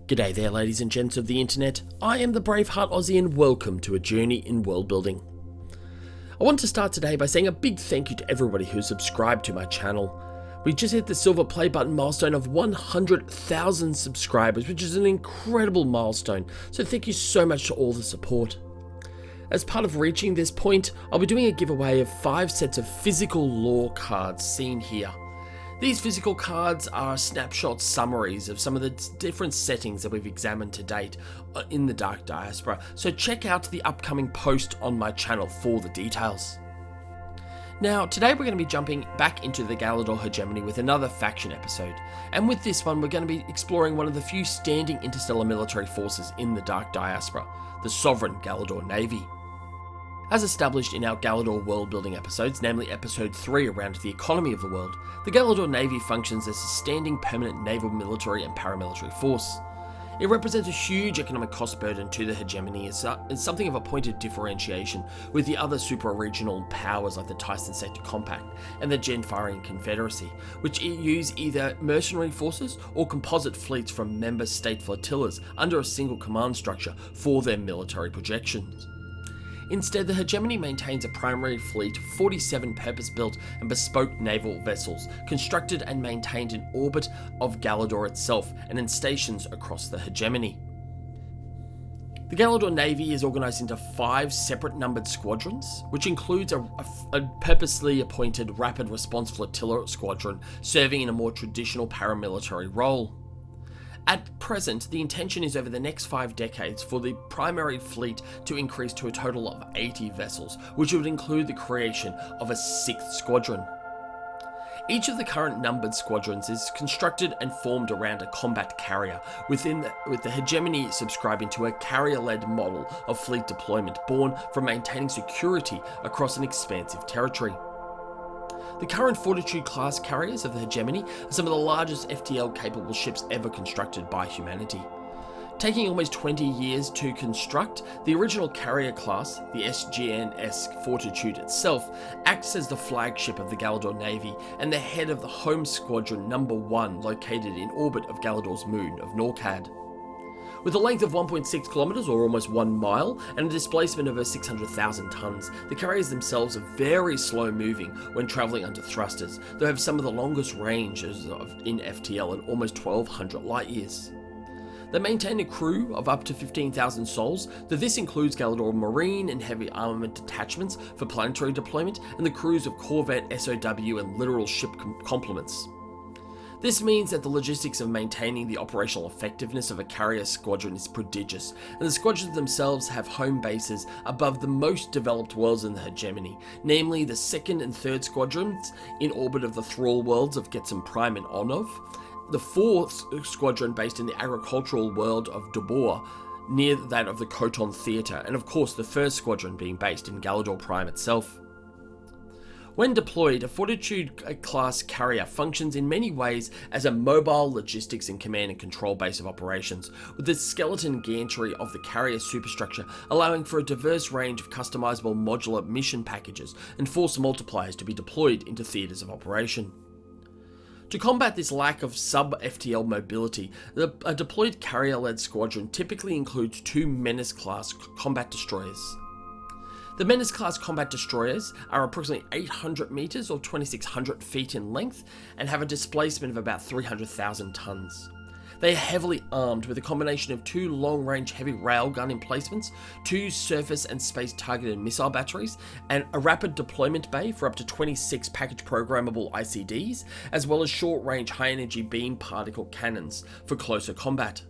G'day there ladies and gents of the internet, I am the Braveheart Aussie and welcome to a journey in world building. I want to start today by saying a big thank you to everybody who subscribed to my channel. We just hit the silver play button milestone of 100,000 subscribers, which is an incredible milestone, so thank you so much to all the support. As part of reaching this point, I'll be doing a giveaway of 5 sets of physical lore cards seen here. These physical cards are snapshot summaries of some of the different settings that we've examined to date in the Dark Diaspora, so check out the upcoming post on my channel for the details. Now, today we're going to be jumping back into the Galadur Hegemony with another faction episode, and with this one we're going to be exploring one of the few standing interstellar military forces in the Dark Diaspora, the Sovereign Galadur Navy. As established in our Galadur world building episodes, namely episode 3 around the economy of the world, the Galadur Navy functions as a standing permanent naval, military and paramilitary force. It represents a huge economic cost burden to the hegemony as something of a point of differentiation with the other super-regional powers like the Tyson Sector Compact and the Genfarian Confederacy, which use either mercenary forces or composite fleets from member state flotillas under a single command structure for their military projections. Instead, the hegemony maintains a primary fleet of 47 purpose-built and bespoke naval vessels, constructed and maintained in orbit of Galadur itself and in stations across the hegemony. The Galadur Navy is organised into 5 separate numbered squadrons, which includes a purposely appointed rapid response flotilla squadron serving in a more traditional paramilitary role. At present, the intention is over the next 5 decades for the primary fleet to increase to a total of 80 vessels, which would include the creation of a 6th squadron. Each of the current numbered squadrons is constructed and formed around a combat carrier, with the hegemony subscribing to a carrier-led model of fleet deployment born from maintaining security across an expansive territory. The current Fortitude class carriers of the hegemony are some of the largest FTL capable ships ever constructed by humanity. Taking almost 20 years to construct, the original carrier class, the SGNS Fortitude itself, acts as the flagship of the Galadur Navy and the head of the home squadron number 1 located in orbit of Galadur's moon of Norcad. With a length of 1.6 kilometers or almost 1 mile and a displacement of over 600,000 tons, the carriers themselves are very slow moving when travelling under thrusters, though have some of the longest ranges in FTL at almost 1,200 light years. They maintain a crew of up to 15,000 souls, though this includes Galadur Marine and heavy armament detachments for planetary deployment and the crews of Corvette, SOW and Littoral ship complements. This means that the logistics of maintaining the operational effectiveness of a carrier squadron is prodigious, and the squadrons themselves have home bases above the most developed worlds in the hegemony, namely the 2nd and 3rd squadrons in orbit of the thrall worlds of Getsem Prime and Onov, the 4th squadron based in the agricultural world of Dobor, near that of the Koton Theatre, and of course the 1st squadron being based in Galadur Prime itself. When deployed, a Fortitude-class carrier functions in many ways as a mobile logistics and command and control base of operations, with the skeleton gantry of the carrier superstructure allowing for a diverse range of customizable modular mission packages and force multipliers to be deployed into theatres of operation. To combat this lack of sub-FTL mobility, a deployed carrier-led squadron typically includes 2 Menace-class combat destroyers. The Menace-class combat destroyers are approximately 800 meters or 2,600 feet in length and have a displacement of about 300,000 tons. They are heavily armed with a combination of 2 long-range heavy railgun emplacements, 2 surface and space-targeted missile batteries, and a rapid deployment bay for up to 26 package programmable ICDs, as well as short-range high-energy beam particle cannons for closer combat.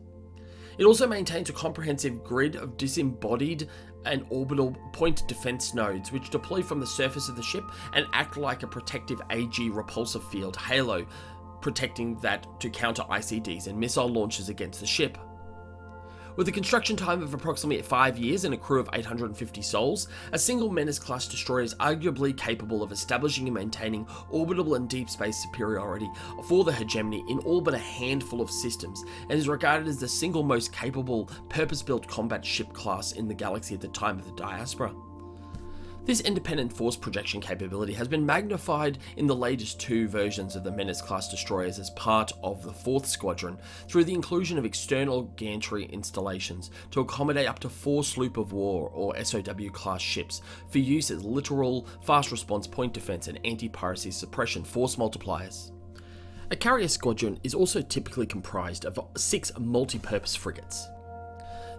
It also maintains a comprehensive grid of disembodied and orbital point defense nodes, which deploy from the surface of the ship and act like a protective AG repulsor field halo, protecting that to counter ICDs and missile launches against the ship. With a construction time of approximately 5 years and a crew of 850 souls, a single Menace-class destroyer is arguably capable of establishing and maintaining orbital and deep space superiority for the hegemony in all but a handful of systems, and is regarded as the single most capable purpose-built combat ship class in the galaxy at the time of the Diaspora. This independent force projection capability has been magnified in the latest two versions of the Menace class destroyers as part of the 4th Squadron through the inclusion of external gantry installations to accommodate up to 4 Sloop of War or SOW class ships for use as Littoral, fast response point defense and anti-piracy suppression force multipliers. A carrier squadron is also typically comprised of 6 multi-purpose frigates.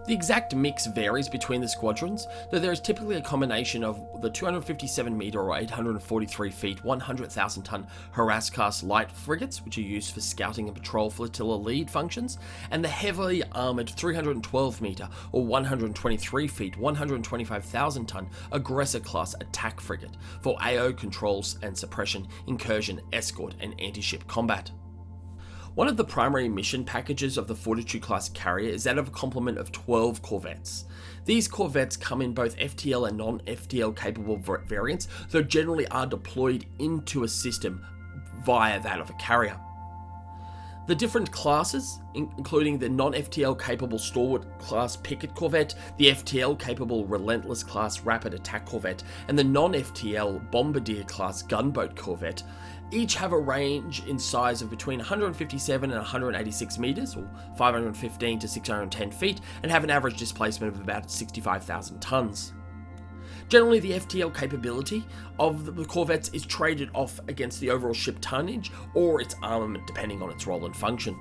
The exact mix varies between the squadrons, though there is typically a combination of the 257 metre or 843 feet, 100,000 ton Harass class light frigates, which are used for scouting and patrol flotilla lead functions, and the heavily armoured 312 metre or 123 feet, 125,000 ton Aggressor class attack frigate for AO controls and suppression, incursion, escort, and anti-ship combat. One of the primary mission packages of the Fortitude class carrier is that of a complement of 12 Corvettes. These Corvettes come in both FTL and non-FTL capable variants, though generally are deployed into a system via that of a carrier. The different classes, including the non-FTL capable Stalwart class Picket Corvette, the FTL capable Relentless class Rapid Attack Corvette, and the non-FTL Bombardier class Gunboat Corvette, each have a range in size of between 157 and 186 metres, or 515 to 610 feet, and have an average displacement of about 65,000 tonnes. Generally, the FTL capability of the Corvettes is traded off against the overall ship tonnage or its armament depending on its role and function.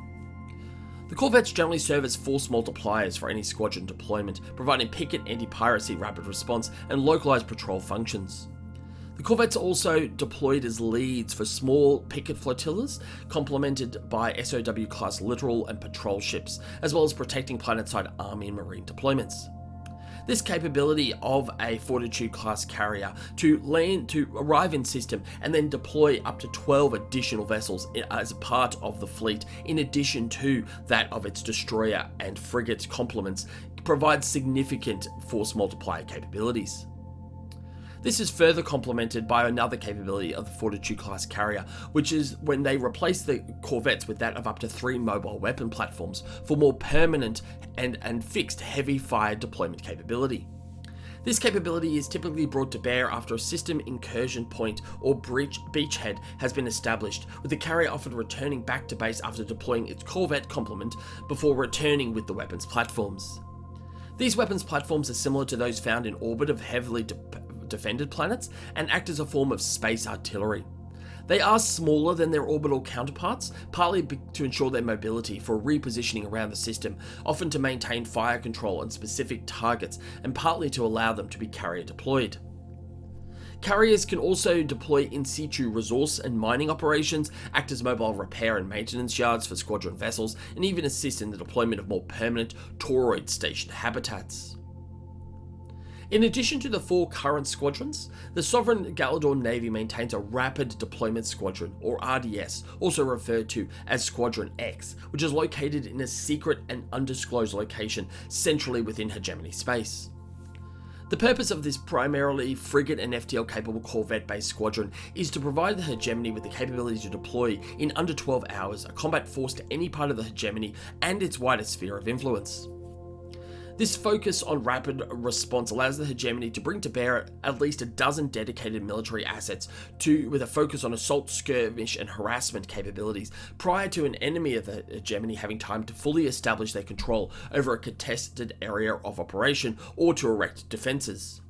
The Corvettes generally serve as force multipliers for any squadron deployment, providing picket, anti-piracy, rapid response, and localised patrol functions. The Corvettes are also deployed as leads for small picket flotillas, complemented by SOW class Littoral and patrol ships, as well as protecting planetside army and marine deployments. This capability of a Fortitude class carrier to arrive in system and then deploy up to 12 additional vessels as a part of the fleet, in addition to that of its destroyer and frigate complements, provides significant force multiplier capabilities. This is further complemented by another capability of the Fortitude class carrier, which is when they replace the Corvettes with that of up to 3 mobile weapon platforms for more permanent and fixed heavy fire deployment capability. This capability is typically brought to bear after a system incursion point or beachhead has been established, with the carrier often returning back to base after deploying its Corvette complement before returning with the weapons platforms. These weapons platforms are similar to those found in orbit of heavily defended planets and act as a form of space artillery. They are smaller than their orbital counterparts, partly to ensure their mobility for repositioning around the system, often to maintain fire control on specific targets, and partly to allow them to be carrier deployed. Carriers can also deploy in situ resource and mining operations, act as mobile repair and maintenance yards for squadron vessels, and even assist in the deployment of more permanent toroid station habitats. In addition to the 4 current squadrons, the Sovereign Galadur Navy maintains a Rapid Deployment Squadron, or RDS, also referred to as Squadron X, which is located in a secret and undisclosed location centrally within Hegemony space. The purpose of this primarily frigate and FTL capable Corvette based squadron is to provide the Hegemony with the capability to deploy in under 12 hours a combat force to any part of the Hegemony and its wider sphere of influence. This focus on rapid response allows the Hegemony to bring to bear at least a dozen dedicated military assets with a focus on assault, skirmish, and harassment capabilities prior to an enemy of the Hegemony having time to fully establish their control over a contested area of operation or to erect defences.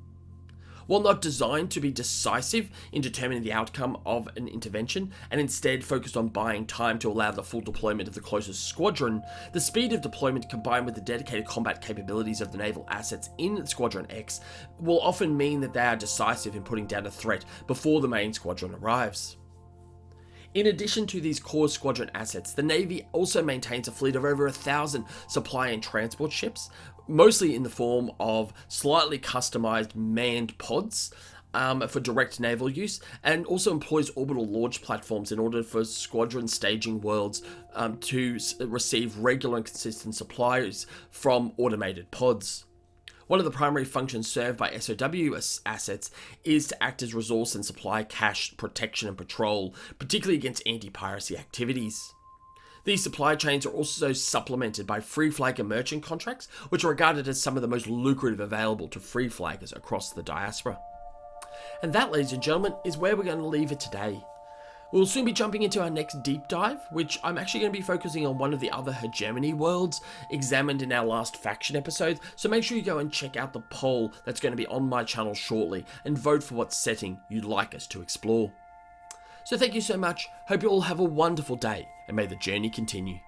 While not designed to be decisive in determining the outcome of an intervention, and instead focused on buying time to allow the full deployment of the closest squadron, the speed of deployment combined with the dedicated combat capabilities of the naval assets in Squadron X will often mean that they are decisive in putting down a threat before the main squadron arrives. In addition to these core squadron assets, the Navy also maintains a fleet of over 1,000 supply and transport ships, mostly in the form of slightly customized manned pods for direct naval use, and also employs orbital launch platforms in order for squadron staging worlds to receive regular and consistent supplies from automated pods. One of the primary functions served by SOW assets is to act as resource and supply cache protection and patrol, particularly against anti-piracy activities. These supply chains are also supplemented by free flag and merchant contracts, which are regarded as some of the most lucrative available to free flaggers across the diaspora. And that, ladies and gentlemen, is where we're going to leave it today. We'll soon be jumping into our next deep dive, which I'm actually going to be focusing on one of the other hegemony worlds examined in our last faction episode, so make sure you go and check out the poll that's going to be on my channel shortly and vote for what setting you'd like us to explore. So thank you so much, hope you all have a wonderful day, and may the journey continue.